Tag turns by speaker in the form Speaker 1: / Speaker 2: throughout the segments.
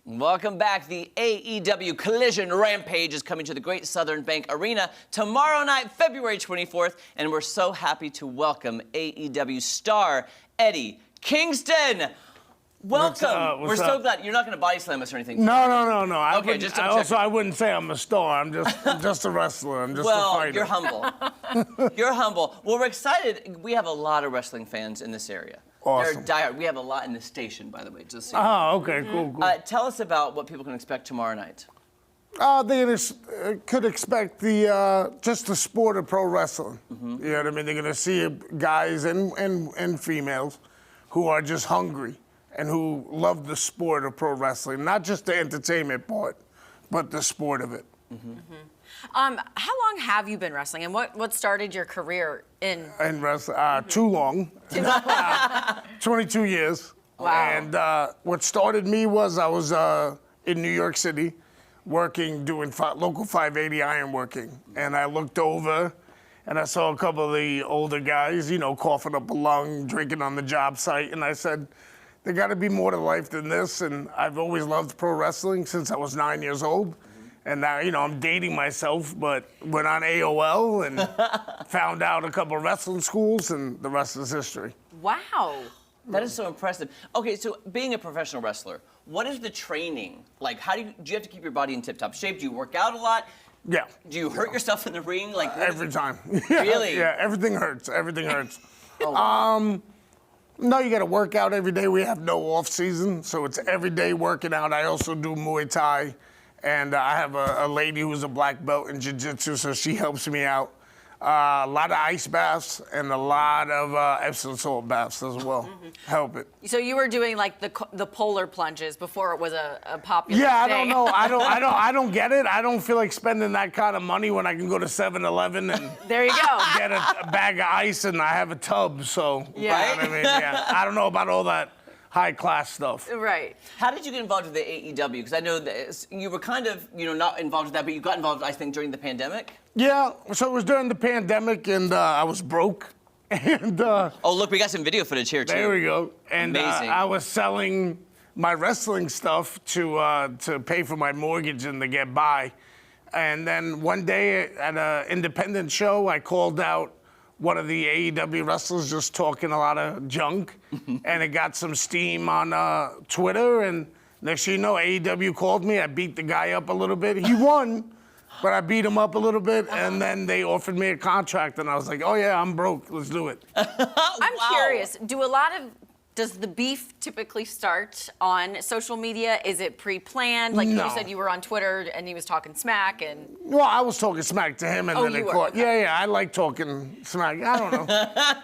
Speaker 1: Welcome back. The AEW Collision Rampage is coming to the Great Southern Bank Arena tomorrow night, February 24th, and we're so happy to welcome AEW star Eddie Kingston. Welcome. We're so glad. You're not going to body slam us or anything.
Speaker 2: No.
Speaker 1: Okay,
Speaker 2: I wouldn't say I'm a star. I'm just a wrestler. I'm just a fighter.
Speaker 1: You're humble. You're humble. Well, we're excited. We have a lot of wrestling fans in this area.
Speaker 2: Awesome.
Speaker 1: They're diehard. We have a lot in the station, by the way. Just so
Speaker 2: okay, cool.
Speaker 1: Tell us about what people can expect tomorrow night.
Speaker 2: They could expect just the sport of pro wrestling. You know what I mean? They're going to see guys and females who are just hungry and who love the sport of pro wrestling, not just the entertainment part, but the sport of it.
Speaker 3: How long have you been wrestling, and what started your career in
Speaker 2: wrestling? Too long. 22 years.
Speaker 3: Wow.
Speaker 2: And what started me was I was in New York City working, doing local 580 ironworking. And I looked over and I saw a couple of the older guys, coughing up a lung, drinking on the job site. And I said, there got to be more to life than this. And I've always loved pro wrestling since I was 9 years old. And now, I'm dating myself, but went on AOL and found out a couple of wrestling schools, and the rest is history.
Speaker 3: Wow.
Speaker 1: That is so impressive. Okay, so being a professional wrestler, what is the training like? Do you have to keep your body in tip-top shape? Do you work out a lot?
Speaker 2: Yeah.
Speaker 1: Do you hurt yourself in the ring?
Speaker 2: Every time.
Speaker 1: Really?
Speaker 2: Yeah, everything hurts. Everything hurts.
Speaker 1: Oh, wow.
Speaker 2: No, you got to work out every day. We have no off season, so it's every day working out. I also do Muay Thai. And I have a lady who's a black belt in jiu-jitsu, so she helps me out. A lot of ice baths and a lot of Epsom salt baths as well. Help it.
Speaker 3: So you were doing like the polar plunges before it was a popular thing.
Speaker 2: I don't know. I don't get it. I don't feel like spending that kind of money when I can go to 7-Eleven and
Speaker 3: there you go.
Speaker 2: Get a bag of ice and I have a tub. So
Speaker 3: yeah.
Speaker 2: You know what I mean? Yeah. I don't know about all that high-class stuff.
Speaker 3: Right.
Speaker 1: How did you get involved with the AEW? Because I know that you were kind of, not involved with that, but you got involved, I think, during the pandemic?
Speaker 2: Yeah, so it was during the pandemic, and I was broke. And
Speaker 1: oh, look, we got some video footage here, too.
Speaker 2: There we go. And
Speaker 1: amazing.
Speaker 2: I was selling my wrestling stuff to pay for my mortgage and to get by. And then one day at an independent show, I called out one of the AEW wrestlers just talking a lot of junk, and it got some steam on Twitter, and next thing you know, AEW called me. I beat the guy up a little bit. He won, but I beat him up a little bit, and then they offered me a contract, and I was like, oh yeah, I'm broke, let's do it.
Speaker 3: I'm curious, does the beef typically start on social media? Is it pre-planned? Like
Speaker 2: No.
Speaker 3: you said, you were on Twitter and he was talking smack and...
Speaker 2: Well, I was talking smack to him, and then they caught.
Speaker 3: Okay.
Speaker 2: Yeah, I like talking smack. I don't know.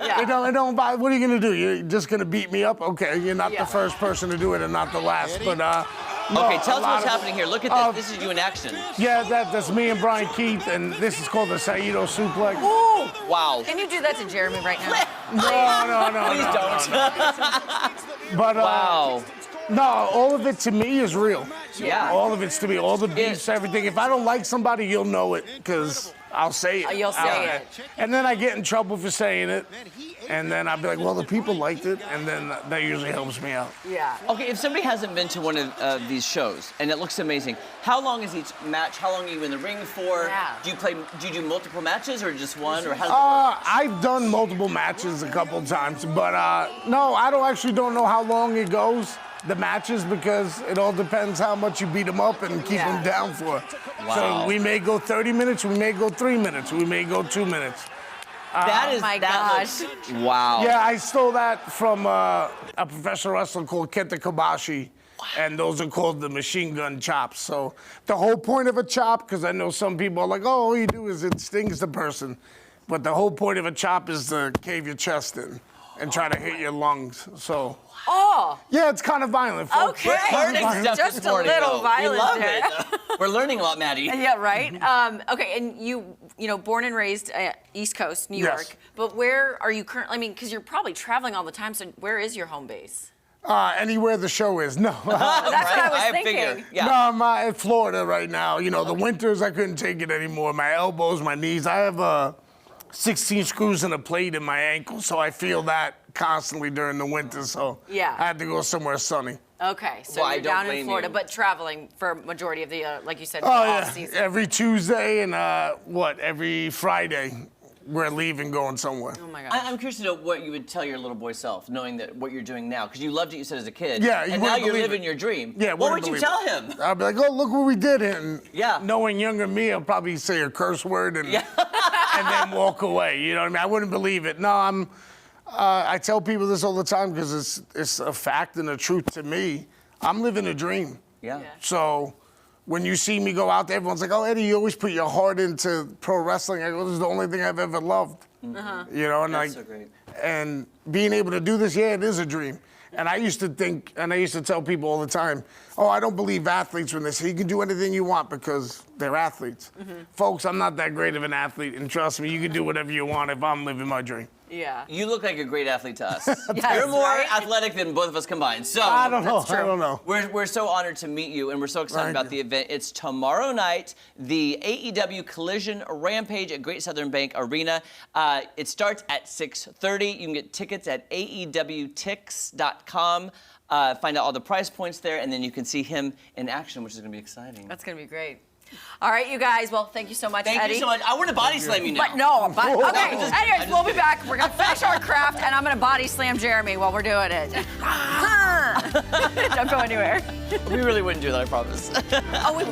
Speaker 3: Yeah.
Speaker 2: It don't. What are you gonna do? You're just gonna beat me up? Okay, you're not
Speaker 3: Yeah.
Speaker 2: the first person to do it, and not the last. But no,
Speaker 1: Okay, tell us
Speaker 2: a lot
Speaker 1: what's happening here. Look at this. This is you in action.
Speaker 2: Yeah, that's me and Brian Keith, and this is called the Saito suplex.
Speaker 3: Ooh!
Speaker 1: Wow.
Speaker 3: Can you do that to Jeremy right now?
Speaker 2: No.
Speaker 1: Please don't.
Speaker 2: But
Speaker 1: Wow.
Speaker 2: no, all of it to me is real.
Speaker 1: Yeah.
Speaker 2: All of it's to me. All the beefs, everything. If I don't like somebody, you'll know it, because I'll say it.
Speaker 3: You'll say it.
Speaker 2: And then I get in trouble for saying it. And then I'll be like, well, the people liked it. And then that usually helps me out.
Speaker 3: Yeah.
Speaker 1: Okay, if somebody hasn't been to one of these shows and it looks amazing, how long is each match? How long are you in the ring for?
Speaker 3: Yeah.
Speaker 1: Do you do multiple matches or just one? Or how does it work?
Speaker 2: I've done multiple matches a couple times. But no, I don't know how long it goes, the matches, because it all depends how much you beat them up and keep them down for.
Speaker 1: Wow.
Speaker 2: So we may go 30 minutes, we may go 3 minutes, we may go 2 minutes.
Speaker 1: That is,
Speaker 3: my
Speaker 1: that
Speaker 3: gosh.
Speaker 1: looks, wow.
Speaker 2: Yeah, I stole that from a professional wrestler called Kenta Kobashi, and those are called the machine gun chops. So the whole point of a chop, because I know some people are like, oh, all you do is it stings the person, but the whole point of a chop is to cave your chest in and try to hit your lungs. So.
Speaker 3: Oh.
Speaker 2: Yeah, it's kind of violent, folks.
Speaker 3: Okay.
Speaker 1: We're learning stuff
Speaker 3: Just
Speaker 1: this
Speaker 3: a
Speaker 1: morning,
Speaker 3: little
Speaker 1: though.
Speaker 3: violent
Speaker 1: We love
Speaker 3: there.
Speaker 1: it. We're learning a lot, Maddie.
Speaker 3: Yeah, right. Okay, and you born and raised East Coast, New
Speaker 2: Yes.
Speaker 3: York. But where are you currently? I mean, because you're probably traveling all the time. So where is your home base?
Speaker 2: Anywhere the show is. No.
Speaker 3: That's what I was thinking.
Speaker 1: figured. Yeah.
Speaker 2: No, I'm in Florida right now. The winters, I couldn't take it anymore. My elbows, my knees. I have 16 screws and a plate in my ankle, so I feel that constantly during the winter. So
Speaker 3: Yeah.
Speaker 2: I had to go somewhere sunny.
Speaker 3: Okay, so
Speaker 1: Well, I
Speaker 3: you're
Speaker 1: don't
Speaker 3: down in
Speaker 1: blame
Speaker 3: Florida,
Speaker 1: you.
Speaker 3: but traveling for majority of the, like you said,
Speaker 2: Oh
Speaker 3: off
Speaker 2: yeah,
Speaker 3: season.
Speaker 2: every Tuesday and every Friday, we're leaving, going somewhere.
Speaker 3: Oh my gosh.
Speaker 1: I'm curious to know what you would tell your little boy self, knowing that what you're doing now, because you loved it, you said, as a kid.
Speaker 2: Yeah, you
Speaker 1: and now
Speaker 2: wouldn't
Speaker 1: you're
Speaker 2: believe
Speaker 1: living
Speaker 2: it.
Speaker 1: your dream.
Speaker 2: Yeah,
Speaker 1: What
Speaker 2: wouldn't
Speaker 1: would you
Speaker 2: believe
Speaker 1: tell
Speaker 2: it.
Speaker 1: him?
Speaker 2: I'd be like, oh, look what we did. And
Speaker 1: Yeah.
Speaker 2: knowing younger me, I'll probably say a curse word and,
Speaker 1: Yeah.
Speaker 2: and then walk away. You know what I mean? I wouldn't believe it. No, I tell people this all the time because it's a fact and a truth to me. I'm living a dream.
Speaker 1: Yeah.
Speaker 2: So when you see me go out there, everyone's like, oh, Eddie, you always put your heart into pro wrestling. I go, this is the only thing I've ever loved.
Speaker 1: Mm-hmm.
Speaker 2: You know, and
Speaker 1: That's so great.
Speaker 2: and being able to do this, yeah, it is a dream. And I used to think, and I used to tell people all the time, oh, I don't believe athletes when they say you can do anything you want because they're athletes. Folks, I'm not that great of an athlete, and trust me, you can do whatever you want if I'm living my dream.
Speaker 3: Yeah.
Speaker 1: You look like a great athlete to us.
Speaker 3: Yes,
Speaker 1: You're more
Speaker 3: right?
Speaker 1: athletic than both of us combined. So
Speaker 2: I don't know.
Speaker 3: That's true.
Speaker 2: I don't know.
Speaker 1: We're so honored to meet you, and we're so excited
Speaker 2: Thank
Speaker 1: about
Speaker 2: you.
Speaker 1: the event. It's tomorrow night, the AEW Collision Rampage at Great Southern Bank Arena. It starts at 6:30. You can get tickets at aewtix.com. Find out all the price points there, and then you can see him in action, which is going to be exciting.
Speaker 3: That's going to be great. All right, you guys. Well, thank you so much,
Speaker 1: Thank
Speaker 3: Eddie.
Speaker 1: you so much. I want to body slam you now.
Speaker 3: But no, okay.
Speaker 1: just-
Speaker 3: Anyways, we'll be back. We're gonna finish our craft, and I'm gonna body slam Jeremy while we're doing it. Don't go anywhere.
Speaker 1: We really wouldn't do that, I promise.
Speaker 3: Oh, we.